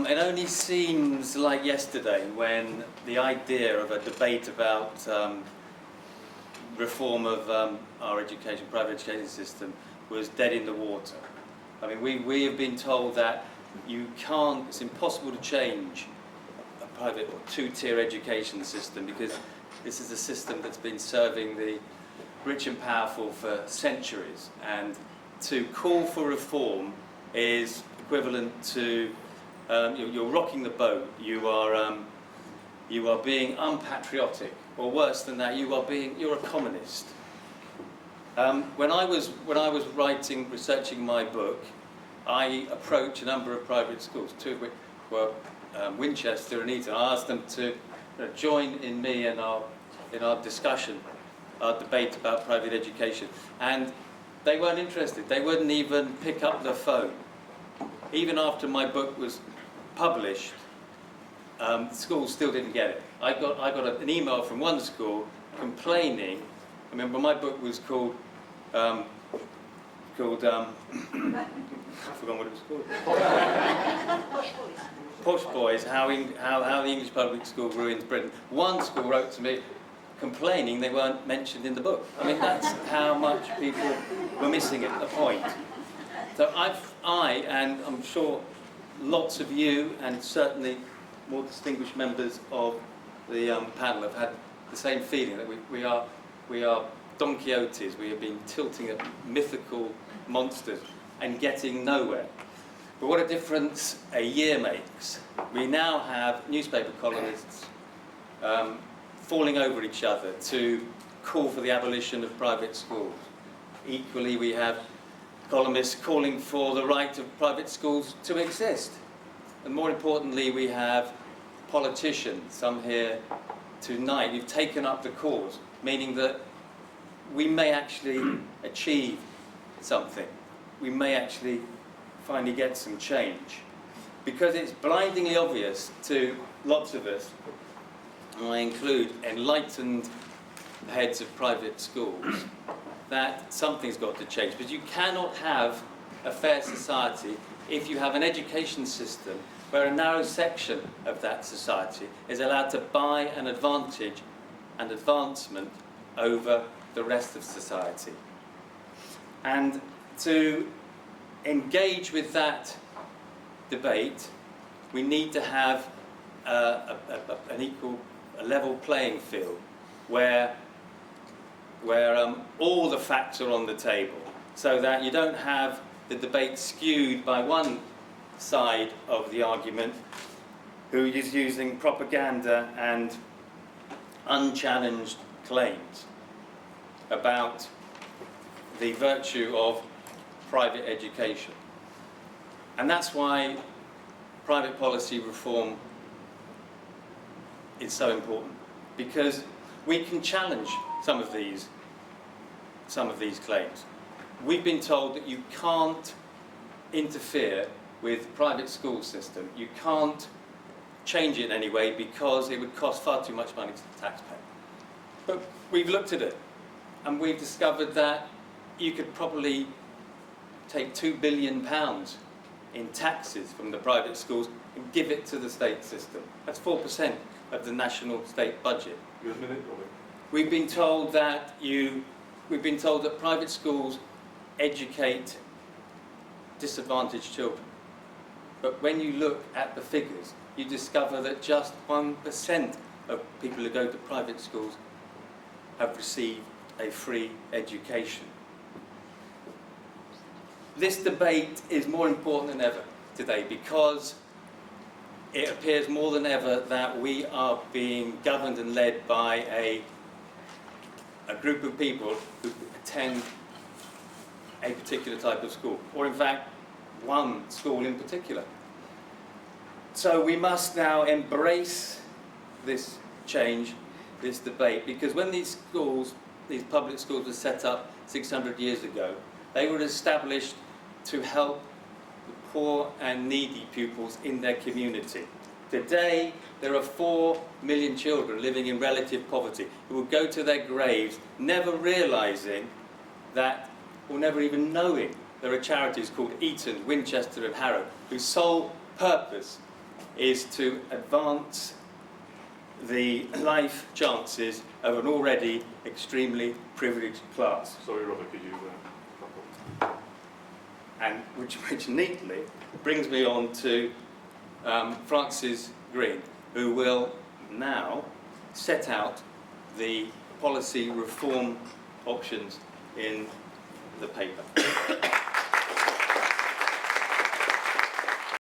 It only seems like yesterday when the idea of a debate about reform of our education, private education system was dead in the water. I mean, we have been told that you can't, it's impossible to change a private or two-tier education system because this is a system that's been serving the rich and powerful for centuries, and to call for reform is equivalent to you're rocking the boat. You are being unpatriotic, or worse than that, you're a communist. When I was researching my book, I approached a number of private schools, two of which were Winchester and Eton. I asked them to join in me in our discussion, our debate about private education, and they weren't interested. They wouldn't even pick up the phone. Even after my book was published, schools still didn't get it. I got an email from one school complaining. I remember my book was called I forgot what it was called. Posh Boys, how the English public school ruins Britain. One school wrote to me complaining they weren't mentioned in the book. I mean, that's how much people were missing it, the point. So I, and I'm sure lots of you, and certainly more distinguished members of the panel have had the same feeling, that we are Don Quixotes. We have been tilting at mythical monsters and getting nowhere. But what a difference a year makes. We now have newspaper columnists falling over each other to call for the abolition of private schools. Equally, we have columnists calling for the right of private schools to exist. And more importantly, we have politicians, some here tonight, who've taken up the cause, meaning that we may actually achieve something. We may actually finally get some change. Because it's blindingly obvious to lots of us, and I include enlightened heads of private schools, that something's got to change. Because you cannot have a fair society if you have an education system where a narrow section of that society is allowed to buy an advantage and advancement over the rest of society. And to engage with that debate, we need to have an equal, a level playing field where all the facts are on the table, so that you don't have the debate skewed by one side of the argument who is using propaganda and unchallenged claims about the virtue of private education. And that's why private policy reform is so important, because we can challenge some of these claims. We've been told that you can't interfere with the private school system. You can't change it in any way because it would cost far too much money to the taxpayer. But we've looked at it, and we've discovered that you could probably take £2 billion in taxes from the private schools and give it to the state system. That's 4% of the national state budget. We've been told that private schools educate disadvantaged children. But when you look at the figures, you discover that just 1% of people who go to private schools have received a free education. This debate is more important than ever today, because it appears more than ever that we are being governed and led by a group of people who attend a particular type of school, or in fact, one school in particular. So we must now embrace this change, this debate, because when these schools, these public schools were set up 600 years ago, they were established to help the poor and needy pupils in their community. Today, there are 4 million children living in relative poverty who will go to their graves never realising that, or never even knowing, there are charities called Eton, Winchester and Harrow, whose sole purpose is to advance the life chances of an already extremely privileged class. Sorry, Robert, could you And which neatly brings me on to Francis Green, who will now set out the policy reform options in the paper.